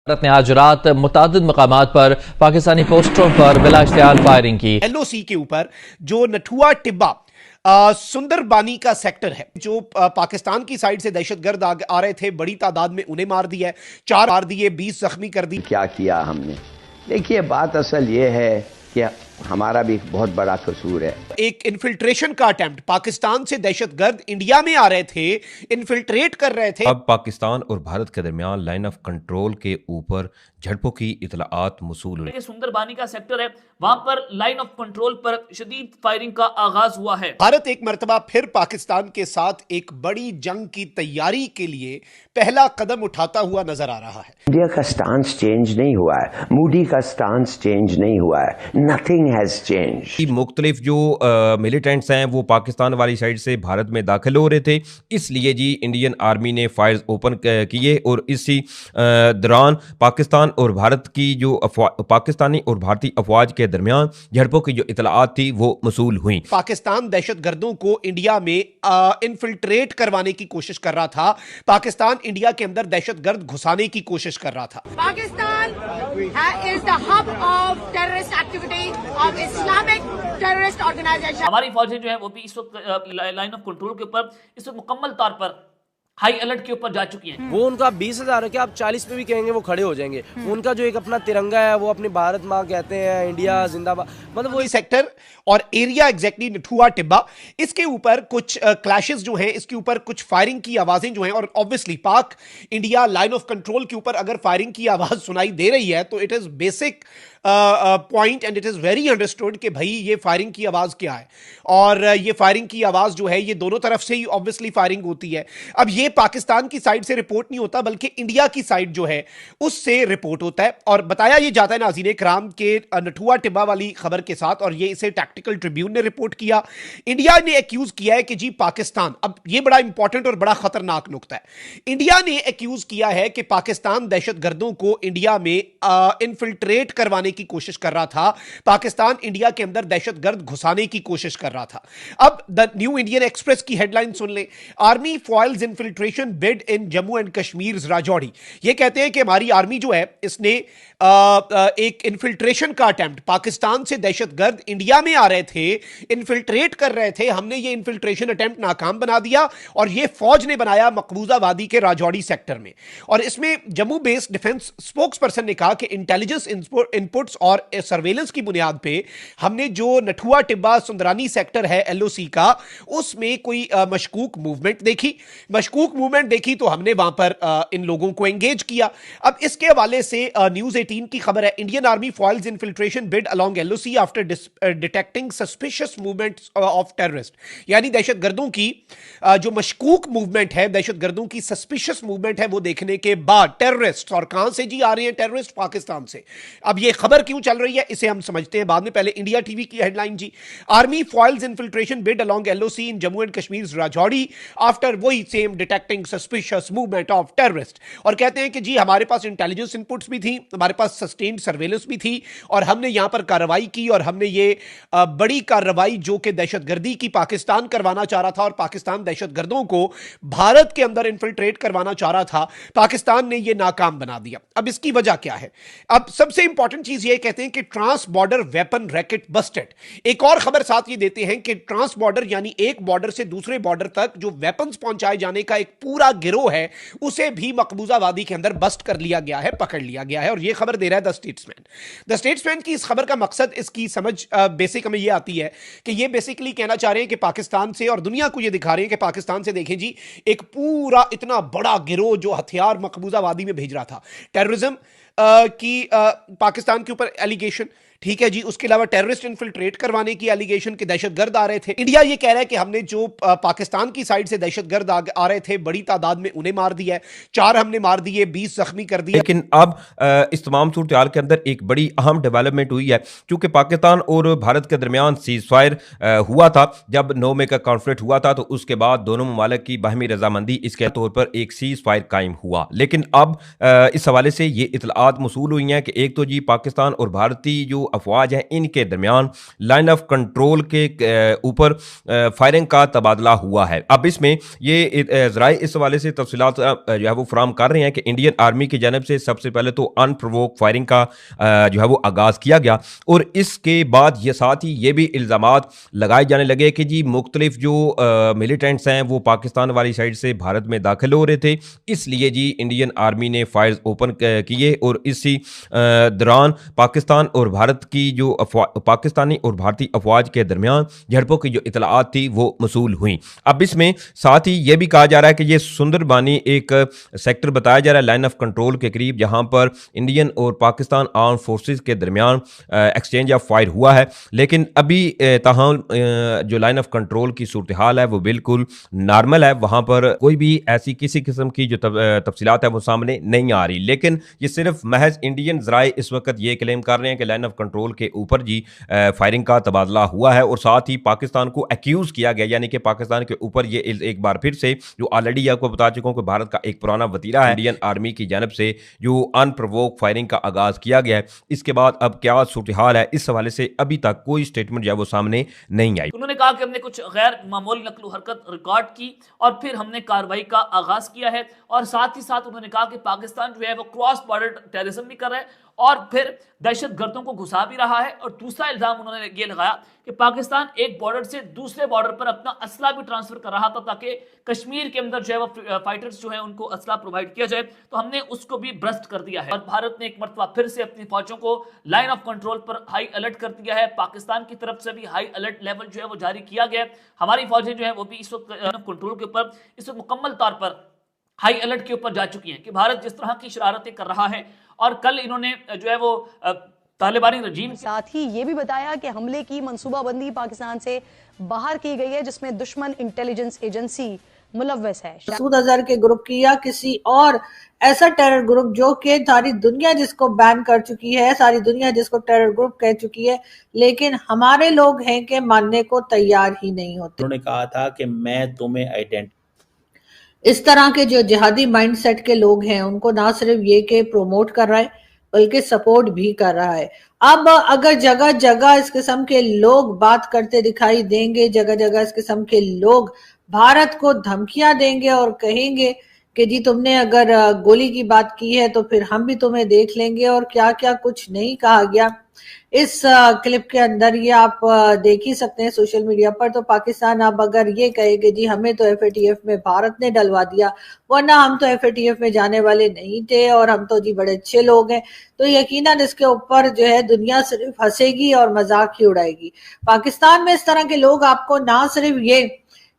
भारत ने आज रात मुतादिद मकामात पर पाकिस्तानी पोस्टरों पर बिला इश्तियाल फायरिंग की। LOC के ऊपर जो नठुआ टिब्बा सुंदरबानी का सेक्टर है, जो पाकिस्तान की साइड से दहशतगर्द आ रहे थे, बड़ी तादाद में उन्हें मार दिया है, 4 मार दिए, 20 जख्मी कर दी। क्या किया हमने? देखिए, बात असल ये है कि हमारा भी बहुत बड़ा कसूर है। एक इन्फिल्ट्रेशन का अटेम्प्ट, पाकिस्तान से दहशतगर्द इंडिया में आ रहे थे, इन्फिल्ट्रेट कर रहे थे। अब पाकिस्तान और भारत के दरमियान लाइन ऑफ कंट्रोल के ऊपर झड़पों की इतलाआत मौसूल हुई। सुंदरबानी का सेक्टर है, वहां पर लाइन ऑफ कंट्रोल पर शदीद फायरिंग का आगाज हुआ है। भारत एक मर्तबा फिर पाकिस्तान के साथ एक बड़ी जंग की तैयारी के लिए पहला कदम उठाता हुआ नजर आ रहा है। इंडिया का स्टांस चेंज नहीं हुआ है, मूडी का स्टांस चेंज नहीं हुआ है, नथिंग हैज चेंज। मुख्तलिफ जो मिलिटेंट्स हैं वो पाकिस्तान वाली साइड से भारत में दाखिल हो रहे थे, इसलिए जी इंडियन आर्मी ने फायर ओपन किए और इसी दौरान पाकिस्तान और भारत की जो पाकिस्तानी और भारतीय अफवाज के दरमियान झड़पों की जो इतलाआत थी वो मसूल हुई। पाकिस्तान दहशतगर्दों को इंडिया में इन्फिल्ट्रेट करवाने की कोशिश कर रहा था, पाकिस्तान इंडिया के अंदर दहशतगर्द घुसाने की कोशिश कर रहा था। Pakistan is the hub of terrorist activity of Islamic terrorist organisation. हमारी फौजें जो है वो भी इस वक्त लाइन ऑफ कंट्रोल के ऊपर इस वक्त मुकम्मल तौर पर हाई अलर्ट के ऊपर जा चुकी हैं। वो उनका 20,000 है कि आप 40 पे भी कहेंगे वो खड़े हो जाएंगे। उनका जो एक अपना तिरंगा है वो अपनी भारत माँ कहते हैं, इंडिया जिंदाबाद, मतलब वो सेक्टर और एरिया एग्जैक्टली नठुआ टिब्बा, इसके ऊपर कुछ क्लैशेस जो हैं, इसके ऊपर कुछ फायरिंग की आवाजें जो हैं, और ऑब्वियसली पाक इंडिया लाइन ऑफ कंट्रोल के ऊपर अगर फायरिंग की आवाज सुनाई दे रही है तो it is basic point and it is very understood कि भाई ये फायरिंग की आवाज क्या है। और ये फायरिंग की आवाज जो है ये दोनों तरफ से ही ऑब्वियसली फायरिंग होती है। अब ये पाकिस्तान की साइड से रिपोर्ट नहीं होता बल्कि इंडिया की साइड जो है उससे रिपोर्ट होता है, और बताया ये जाता है नाज़रीन इकराम के नठुआ टिब्बा वाली खबर के साथ, और ये इसे टैक्टिकल ट्रिब्यून ने रिपोर्ट किया। इंडिया ने एक्यूज किया है कि जी पाकिस्तान, अब ये बड़ा इंपॉर्टेंट और बड़ा खतरनाक नुक्ता है, इंडिया ने एक्यूज किया है कि पाकिस्तान दहशतगर्दों को इंडिया में इन्फिल्ट्रेट करवाने की कोशिश कर रहा था, पाकिस्तान इंडिया के अंदर दहशतगर्द घुसाने की कोशिश कर रहा था। अब द न्यू इंडियन एक्सप्रेस की हेडलाइन सुन लें, army foils infiltration bid in Jammu and Kashmir Rajouri. ये कहते हैं कि हमारी आर्मी जो है इसने एक इन्फिल्ट्रेशन का अटेम्प्ट, पाकिस्तान से दहशतगर्द इंडिया में आ रहे थे, इन्फिल्ट्रेट कर रहे थे, हमने ये इन्फिल्ट्रेशन अटेम्प्ट नाकाम बना दिया और ये फौज ने बनाया मकबूजा वादी के राजौरी सेक्टर में। और इसमें Jammu based defence spokes person ने कहा कि इंटेलिजेंस इनपुट्स और सर्वेलेंस की बुनियाद पे हमने जो नठुआ टिब्बा सुंदरानी सेक्टर है LOC का, उसमें कोई मशकूक मूवमेंट देखी तो हमने वहां पर इन लोगों को एंगेज किया। अब इसके हवाले से न्यूज 18 की खबर है, Indian army foils infiltration bid along LOC after detecting suspicious movements of terrorist. यानी दहशतगर्दों की जो मशकूक मूवमेंट है, दहशतगर्दों की सस्पिशियस मूवमेंट है, वो देखने के बाद टेररिस्ट, और कहां से जी आ रहे हैं टेररिस्ट? पाकिस्तान से। अब ये खबर क्यों चल रही है इसे हम समझते हैं बाद में, पहले इंडिया टीवी की हेडलाइन जी, army foils infiltration bid along LOC in Jammu and Kashmir Rajouri after वही same detecting suspicious movement of terrorist. और कहते हैं कि जी हमारे पास इंटेलिजेंस इनपुट्स भी थी, हमारे पास सस्टेन्ड सर्वेलेंस भी थी, और हमने यहां पर कार्रवाई की, और हमने ये बड़ी कार्रवाई जो कि दहशतगर्दी की पाकिस्तान करवाना चाह रहा था और पाकिस्तान दहशतगर्दों को भारत के अंदर इन्फिल्ट्रेट करवाना चाह रहा था, पाकिस्तान ने ये नाकाम बना दिया। अब इसकी वजह क्या है? अब सबसे इंपॉर्टेंट चीज ये कहते हैं कि trans border weapon racket busted. एक और खबर साथ ये देते हैं कि ट्रांस बॉर्डर यानी एक बॉर्डर से दूसरे बॉर्डर तक जो वेपन्स पहुंचाए जाने का एक पूरा गिरोह है, उसे भी मकबूजा वादी के अंदर बस्ट कर लिया गया है, पकड़ लिया गया है। और ये खबर दे रहा है द स्टेट्समैन। द स्टेट्समैन की इस खबर का मकसद, इसकी समझ बेसिक हमें ये आती है कि ये बेसिकली कहना चाह रहे हैं कि पाकिस्तान से, और दुनिया को ये दिखा रहे हैं कि पाकिस्तान से देखें जी एक पूरा इतना बड़ा गिरोह जो हथियार मकबूजा वादी में भेज रहा था, टेररिज्म की पाकिस्तान के ऊपर एलिगेशन, ठीक है जी, उसके अलावा टेररिस्ट इन्फिल्ट्रेट करवाने की एलिगेशन कि दहशतगर्द आ रहे थे। इंडिया ये कह रहा है कि हमने जो पाकिस्तान की साइड से दहशतगर्द आ रहे थे, बड़ी तादाद में उन्हें मार दिया है, 4 हमने मार दिए, 20 जख्मी कर दिए। लेकिन अब इस तमाम सूरत हाल के अंदर एक बड़ी अहम डेवलपमेंट हुई है, क्योंकि पाकिस्तान और भारत के दरमियान सीज फायर हुआ था। जब 9 मई का कॉन्फ्लिक्ट हुआ था तो उसके बाद दोनों ममालिक की बाहमी रजामंदी इसके तौर पर एक सीज फायर कायम हुआ। लेकिन अब इस हवाले से ये इतलाआत मौसूल हुई हैं कि एक तो जी पाकिस्तान और भारतीय जो अफवाज हैं इनके दरमियान लाइन ऑफ कंट्रोल के ऊपर फायरिंग का तबादला हुआ है। अब इसमें ये ज़राए इस हवाले से तफसीलात जो है वो फराम कर रहे हैं कि इंडियन आर्मी की जानब से सबसे पहले तो अनप्रोवोक फायरिंग का जो है वो आगाज़ किया गया और इसके बाद ये साथ ही ये भी इल्ज़ामात लगाए जाने लगे कि जी मुख्तलिफ जो मिलिटेंट्स हैं वो पाकिस्तान वाली साइड से भारत में दाखिल हो रहे थे, इसलिए जी इंडियन आर्मी ने फायर्स ओपन किए और इसी दौरान पाकिस्तान और भारत की जो पाकिस्तानी और भारतीय अफवाज के दरमियान झड़पों की जो इतलाआत थी वो मसूल हुई। अब इसमें साथ ही ये भी कहा जा रहा है कि ये सुंदरबानी एक सेक्टर बताया जा रहा है लाइन ऑफ कंट्रोल के करीब, जहां पर इंडियन और पाकिस्तान आर्म फोर्सेस के दरमियान एक्सचेंज ऑफ फायर हुआ है, लेकिन अभी ताहम जो लाइन ऑफ कंट्रोल की सूरत हाल है वो बिल्कुल नॉर्मल है, वहां पर कोई भी ऐसी किसी किस्म की जो तफसीलात है वो सामने नहीं आ रही। लेकिन ये सिर्फ महज इंडियन ज़राए इस वक्त ये क्लेम कर रहे हैं कि लाइन ऑफ कंट्रोल के ऊपर जी फायरिंग का तबादला हुआ है और साथ ही पाकिस्तान को एक्यूज़ किया गया, यानी कि पाकिस्तान के ऊपर ये एक बार फिर से जो ऑलरेडी आपको बता चुका हूं कि भारत का एक पुराना वतीरा है, इंडियन आर्मी की जानब से जो अनप्रोवोक फायरिंग का आगाज़ किया गया है। इसके बाद अब क्या सूरत हाल है इस हवाले से अभी तक कोई स्टेटमेंट जो है वो सामने नहीं आई। उन्होंने कहा कि हमने कुछ गैर मामूली नकलो हरकत रिकॉर्ड की और फिर हमने कार्रवाई का आगाज किया है और साथ ही साथ उन्होंने कहा कि पाकिस्तान जो है वो क्रॉस बॉर्डर टेररिज्म भी कर रहा है और फिर दहशत गर्दों को घुसा भी रहा है। और दूसरा इल्जाम उन्होंने ये लगाया कि पाकिस्तान एक बॉर्डर से दूसरे बॉर्डर पर अपना असला भी ट्रांसफर कर रहा था ताकि कश्मीर के अंदर जो है वो फाइटर्स जो है उनको असला प्रोवाइड किया जाए, तो हमने उसको भी ब्रस्ट कर दिया है। और भारत ने एक मरतबा फिर से अपनी फौजों को लाइन ऑफ कंट्रोल पर हाई अलर्ट कर दिया है। पाकिस्तान की तरफ से भी हाई अलर्ट लेवल जो है वो जारी किया गया है। हमारी फौजें जो है वो भी इस वक्त लाइन ऑफ कंट्रोल के ऊपर इस वक्त मुकम्मल तौर पर हाई अलर्ट के ऊपर जा चुकी हैं कि भारत जिस तरह की शरारतें कर रहा है। और कल इन्होंने जो है वो तालिबानी रजीम साथ ही ये भी बताया कि हमले की मंसूबाबंदी पाकिस्तान से बाहर की गई है जिसमें दुश्मन इंटेलिजेंस एजेंसी मुलव्वस है। मसूद अजहर के ग्रुप की या किसी और ऐसा टेरर ग्रुप जो कि सारी दुनिया जिसको बैन कर चुकी है, सारी दुनिया जिसको टेरर ग्रुप कह चुकी है, लेकिन हमारे लोग हैं कि मानने को तैयार ही नहीं होते। उन्होंने कहा था कि मैं तुम्हें आइडेंटिटी, इस तरह के जो जिहादी माइंडसेट के लोग हैं उनको ना सिर्फ ये कि प्रमोट कर रहा है बल्कि सपोर्ट भी कर रहा है। अब अगर जगह जगह इस किस्म के लोग बात करते दिखाई देंगे, जगह जगह इस किस्म के लोग भारत को धमकियां देंगे और कहेंगे कि जी तुमने अगर गोली की बात की है तो फिर हम भी तुम्हें देख लेंगे और क्या क्या कुछ नहीं कहा गया। इस क्लिप के अंदर ये आप देख ही सकते हैं सोशल मीडिया पर। तो पाकिस्तान अब अगर ये कहे कि जी हमें तो FATF में भारत ने डलवा दिया, वरना हम तो FATF में जाने वाले नहीं थे और हम तो जी बड़े अच्छे लोग हैं, तो यकीनन इसके ऊपर जो है दुनिया सिर्फ हंसेगी और मजाक ही उड़ाएगी। पाकिस्तान में इस तरह के लोग आपको ना सिर्फ ये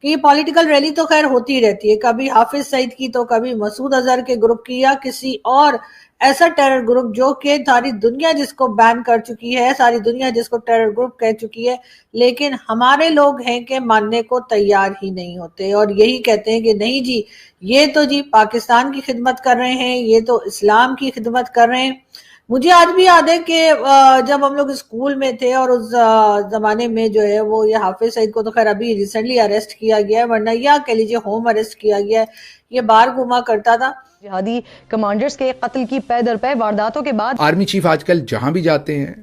कि ये पॉलिटिकल रैली तो खैर होती रहती है, कभी हाफिज सईद की तो कभी मसूद अजहर के ग्रुप की या किसी और ऐसा टेरर ग्रुप जो कि सारी दुनिया जिसको बैन कर चुकी है, सारी दुनिया जिसको टेरर ग्रुप कह चुकी है, लेकिन हमारे लोग हैं कि मानने को तैयार ही नहीं होते और यही कहते हैं कि नहीं जी ये तो जी पाकिस्तान की खिदमत कर रहे हैं, ये तो इस्लाम की खिदमत कर रहे हैं। मुझे आज भी याद है कि जब हम लोग स्कूल में थे और उस जमाने में जो है वो ये हाफिज सईद को तो खैर अभी रिसेंटली अरेस्ट किया गया है, वरना या कह लीजिए होम अरेस्ट किया गया है, ये बाहर घुमा करता था। जिहादी कमांडर्स के कत्ल की पै दर पै वारदातों के बाद आर्मी चीफ आजकल जहां भी जाते हैं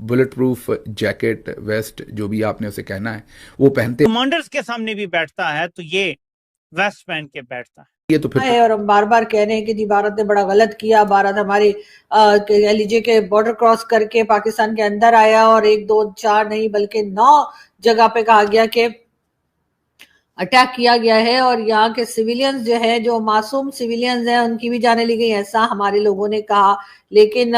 बुलेट प्रूफ जैकेट वेस्ट जो भी आपने उसे कहना है वो पहनते। कमांडर्स के सामने भी बैठता है तो ये वेस्ट पहन के बैठता है। ये तो फिर और हम बार बार कह रहे हैं कि जी भारत ने बड़ा गलत किया, भारत हमारे कह लीजिए कि बॉर्डर क्रॉस करके पाकिस्तान के अंदर आया और 1 2 4 नहीं बल्कि 9 जगह पे कहा गया कि अटैक किया गया है और यहाँ के सिविलियंस जो है, जो मासूम सिविलियंस हैं, उनकी भी जाने ली गई, ऐसा हमारे लोगों ने कहा। लेकिन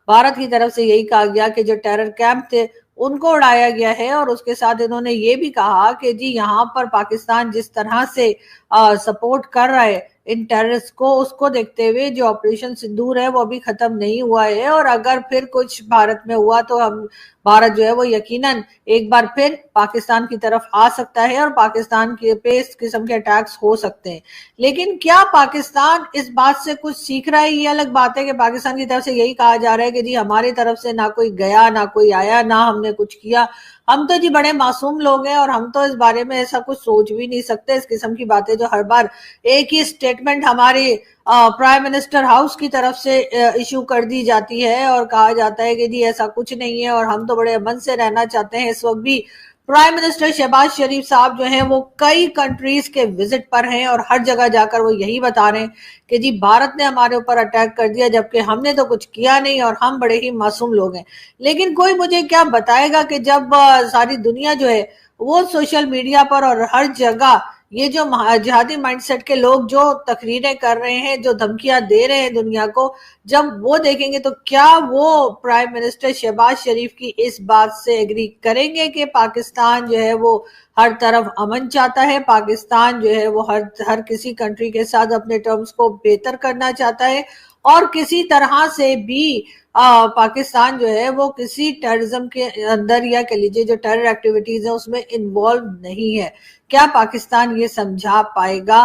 भारत की तरफ से यही कहा गया कि जो टेरर कैंप थे उनको उड़ाया गया है और उसके साथ इन्होंने ये भी कहा कि जी यहाँ पर पाकिस्तान जिस तरह से सपोर्ट कर रहा है इन टेररिस्ट को, उसको देखते हुए जो ऑपरेशन सिंदूर है वो अभी खत्म नहीं हुआ है और अगर फिर कुछ भारत में हुआ तो हम भारत जो है वो यकीनन एक बार फिर पाकिस्तान की तरफ आ सकता है और पाकिस्तान के पे इस किस्म के अटैक्स हो सकते हैं। लेकिन क्या पाकिस्तान इस बात से कुछ सीख रहा है? ये अलग बात है कि पाकिस्तान की तरफ से यही कहा जा रहा है कि जी हमारी तरफ से ना कोई गया, ना कोई आया, ना हमने कुछ किया। हम तो जी बड़े मासूम लोग हैं और हम तो इस बारे में ऐसा कुछ सोच भी नहीं सकते। इस किस्म की बातें जो हर बार एक ही स्टेटमेंट हमारी प्राइम मिनिस्टर हाउस की तरफ से इशू कर दी जाती है और कहा जाता है कि जी ऐसा कुछ नहीं है और हम तो बड़े अमन से रहना चाहते हैं। इस वक्त भी प्राइम मिनिस्टर शहबाज शरीफ साहब जो हैं वो कई कंट्रीज के विजिट पर हैं और हर जगह जाकर वो यही बता रहे हैं कि जी भारत ने हमारे ऊपर अटैक कर दिया, जबकि हमने तो कुछ किया नहीं और हम बड़े ही मासूम लोग हैं। लेकिन कोई मुझे क्या बताएगा कि जब सारी दुनिया जो है वो सोशल मीडिया पर और हर जगह ये जो जिहादी माइंडसेट के लोग जो तकरीरें कर रहे हैं, जो धमकियां दे रहे हैं दुनिया को, जब वो देखेंगे तो क्या वो प्राइम मिनिस्टर शहबाज शरीफ की इस बात से एग्री करेंगे कि पाकिस्तान जो है वो हर तरफ अमन चाहता है, पाकिस्तान जो है वो हर किसी कंट्री के साथ अपने टर्म्स को बेहतर करना चाहता है और किसी तरह से भी पाकिस्तान जो है वो किसी टेररिज्म के अंदर या कह लीजिए जो टेरर एक्टिविटीज है उसमें इन्वॉल्व नहीं है। क्या पाकिस्तान ये समझा पाएगा?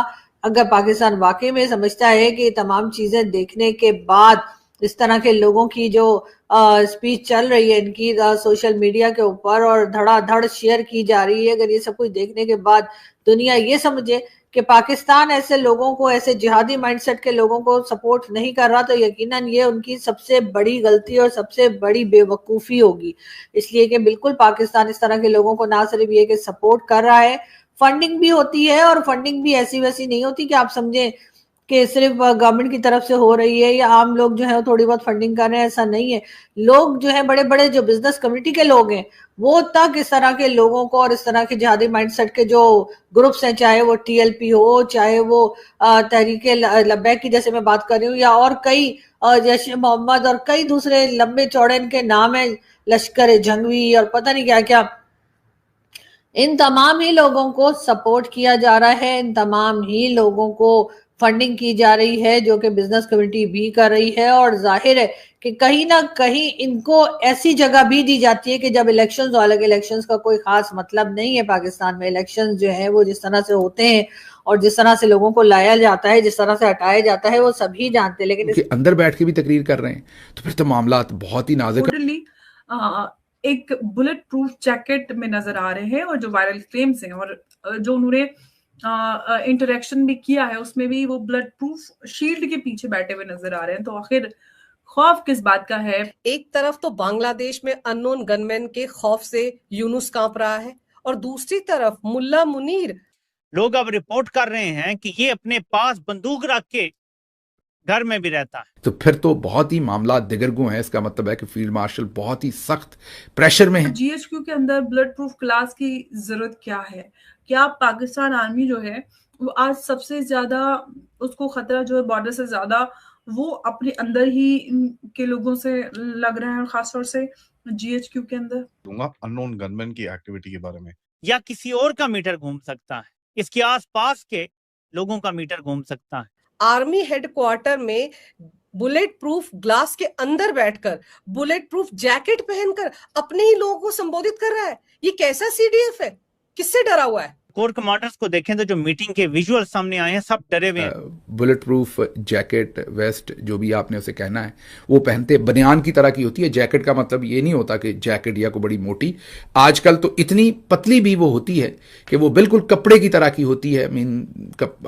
अगर पाकिस्तान वाकई में समझता है कि तमाम चीजें देखने के बाद इस तरह के लोगों की जो स्पीच चल रही है इनकी सोशल मीडिया के ऊपर और धड़ाधड़ शेयर की जा रही है, अगर ये सब कुछ देखने के बाद दुनिया ये समझे कि पाकिस्तान ऐसे लोगों को, ऐसे जिहादी माइंडसेट के लोगों को सपोर्ट नहीं कर रहा, तो यकीनन ये उनकी सबसे बड़ी गलती और सबसे बड़ी बेवकूफ़ी होगी। इसलिए कि बिल्कुल पाकिस्तान इस तरह के लोगों को ना सिर्फ ये कि सपोर्ट कर रहा है, फंडिंग भी होती है और फंडिंग भी ऐसी वैसी नहीं होती कि आप समझें कि सिर्फ गवर्नमेंट की तरफ से हो रही है या आम लोग जो है थोड़ी बहुत फंडिंग कर रहे हैं, ऐसा नहीं है। लोग जो है बड़े बड़े जो बिजनेस कम्युनिटी के लोग हैं वो तक इस तरह के लोगों को और इस तरह के जिहादी माइंडसेट के जो ग्रुप्स हैं, चाहे वो TLP हो, चाहे वो तहरीके लब्बैक की जैसे मैं बात कर रही हूँ, या और कई जैश मोहम्मद और कई दूसरे लंबे चौड़े इनके नाम है, लश्कर जंगवी और पता नहीं क्या क्या, इन तमाम ही लोगों को सपोर्ट किया जा रहा है, इन तमाम ही लोगों को फंडिंग की जा रही है जो कि बिजनेस कम्युनिटी भी कर रही है। और जाहिर है कि कहीं ना कहीं इनको ऐसी जगह भी दी जाती है कि जब इलेक्शंस हो, हालांकि इलेक्शंस का कोई खास मतलब नहीं है पाकिस्तान में। इलेक्शंस जो है वो जिस तरह से होते हैं और जिस तरह से लोगों को लाया जाता है, जिस तरह से हटाया जाता है, वो सभी जानते हैं। लेकिन अंदर बैठ के भी तकरीर कर रहे हैं तो फिर तो मामला बहुत ही नाजुक एक बुलेट प्रूफ जैकेट में नजर आ रहे हैं और जो वायरल क्लेम्स हैं और जो उन्होंने इंटरेक्शन भी किया है उसमें भी वो बुलेट प्रूफ शील्ड के पीछे बैठे हुए नजर आ रहे हैं। तो आखिर खौफ किस बात का है? एक तरफ तो बांग्लादेश में अननोन गनमैन के खौफ से यूनुस कांप रहा है और दूसरी तरफ मुल्ला मुनीर, लोग अब रिपोर्ट कर रहे हैं कि ये अपने पास बंदूक रख के घर में भी रहता है। तो फिर तो बहुत ही मामला दिगरगू है। इसका मतलब है कि फील्ड मार्शल बहुत ही सख्त प्रेशर में है। GHQ के अंदर बुलेट प्रूफ क्लास की जरूरत क्या है? क्या पाकिस्तान आर्मी जो है वो आज सबसे ज्यादा उसको खतरा जो है बॉर्डर से ज्यादा वो अपने अंदर ही के लोगों से लग रहा है और खासतौर से GHQ के अंदर? दूंगा अननोन गनमैन की एक्टिविटी के बारे में, या किसी और का मीटर घूम सकता है, इसके आसपास के लोगों का मीटर घूम सकता है। आर्मी हेडक्वार्टर में बुलेट प्रूफ ग्लास के अंदर बैठकर बुलेट प्रूफ जैकेट पहनकर अपने ही लोगों को संबोधित कर रहा है। ये कैसा CDF है? किससे डरा हुआ है? कोर कमांडर्स को देखें तो जो मीटिंग के विजुअल सामने आए हैं सब डरे हुए हैं। बुलेट प्रूफ जैकेट, वेस्ट, जो भी आपने उसे कहना है, वो पहनते बनियान की तरह की होती है। जैकेट का मतलब ये नहीं होता कि जैकेट या को बड़ी मोटी, आजकल तो इतनी पतली भी वो होती है कि वो बिल्कुल कपड़े की तरह की होती है।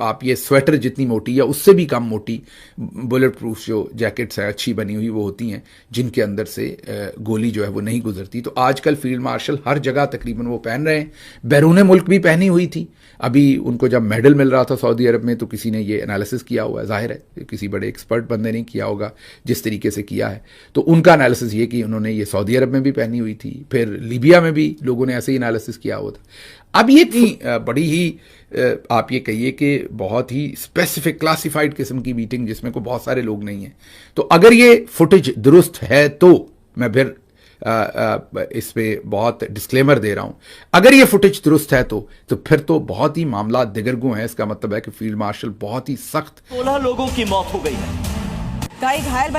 आप ये स्वेटर जितनी मोटी या उससे भी कम मोटी बुलेट प्रूफ जो जैकेट्स है अच्छी बनी हुई वो होती हैं, जिनके अंदर से गोली जो है वो नहीं गुजरती। तो आजकल फील्ड मार्शल हर जगह तकरीबन वो पहन रहे हैं। बैरून मुल्क भी पहनी हुई थी। अभी उनको जब मेडल मिल रहा था सऊदी अरब में तो किसी ने ये एनालिसिस किया हुआ है, जाहिर है किसी बड़े एक्सपर्ट बंदे ने किया होगा जिस तरीके से किया है। तो उनका एनालिसिस ये कि उन्होंने ये सऊदी अरब में भी पहनी हुई थी, फिर लीबिया में भी लोगों ने ऐसे ही एनालिसिस किया हुआ था। अब ये बड़ी ही आप ये कहिए कि बहुत ही स्पेसिफिक क्लासिफाइड किस्म की मीटिंग जिसमें को बहुत सारे लोग नहीं हैं। तो अगर ये फुटेज दुरुस्त है तो मैं फिर इस पे बहुत डिस्क्लेमर दे रहा हूं, अगर ये फुटेज दुरुस्त है तो फिर तो बहुत ही मामला दिगरगू है। इसका मतलब है कि फील्ड मार्शल बहुत ही सख्त। 16 लोगों की मौत हो गई है, कई घायल